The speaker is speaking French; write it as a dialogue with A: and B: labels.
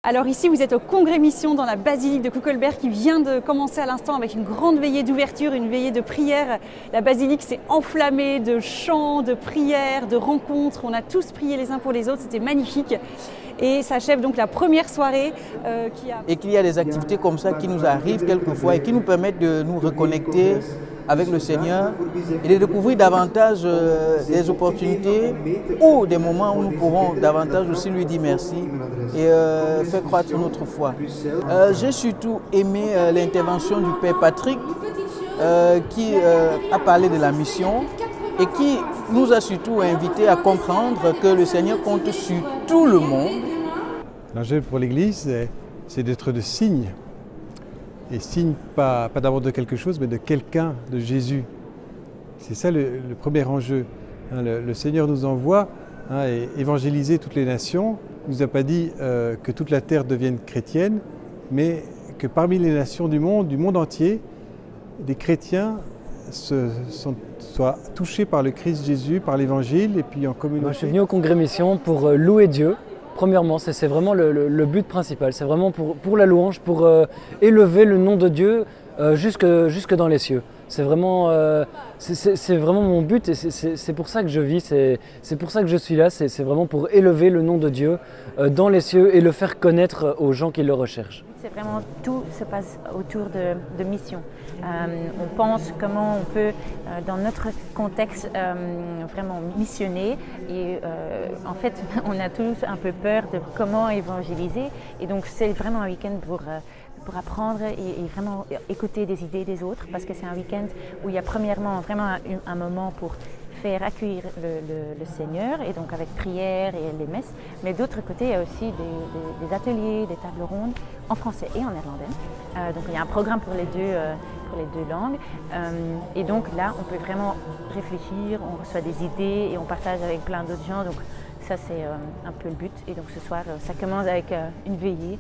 A: Alors ici, vous êtes au Congrès Mission dans la basilique de Kuckelberg qui vient de commencer à l'instant avec une grande veillée d'ouverture, une veillée de prière. La basilique s'est enflammée de chants, de prières, de rencontres. On a tous prié les uns pour les autres, c'était magnifique. Et s'achève donc la première soirée
B: Et qu'il y a des activités comme ça qui nous arrivent quelquefois et qui nous permettent de nous reconnecter avec le Seigneur et de découvrir davantage des opportunités ou des moments où nous pourrons davantage aussi lui dire merci et faire croître notre foi. J'ai surtout aimé l'intervention du Père Patrick qui a parlé de la mission et qui nous a surtout invités à comprendre que le Seigneur compte sur tout le monde.
C: L'enjeu pour l'Église, c'est d'être de signe. Et signe pas d'abord de quelque chose, mais de quelqu'un, de Jésus. C'est ça le premier enjeu. Le Seigneur nous envoie évangéliser toutes les nations. Il ne nous a pas dit que toute la terre devienne chrétienne, mais que parmi les nations du monde entier, des chrétiens soient touchés par le Christ Jésus, par l'Évangile et puis en communauté.
D: Moi, je suis venu au Congrès Mission pour louer Dieu. Premièrement, c'est vraiment le but principal, c'est vraiment pour la louange, pour élever le nom de Dieu jusque dans les cieux. C'est vraiment mon but et c'est pour ça que je vis, c'est pour ça que je suis là, c'est vraiment pour élever le nom de Dieu dans les cieux et le faire connaître aux gens qui le recherchent.
E: C'est vraiment tout se passe autour de mission. On pense comment on peut, dans notre contexte, vraiment missionner. Et en fait, on a tous un peu peur de comment évangéliser. Et donc, c'est vraiment un week-end pour apprendre et vraiment écouter des idées des autres. Parce que c'est un week-end où il y a premièrement vraiment un moment pour faire accueillir le Seigneur, et donc avec prière et les messes. Mais d'autre côté, il y a aussi des ateliers, des tables rondes en français et en néerlandais. Donc il y a un programme pour les deux langues. Et donc là, on peut vraiment réfléchir, on reçoit des idées et on partage avec plein d'autres gens. Donc ça, c'est un peu le but. Et donc ce soir, ça commence avec une veillée.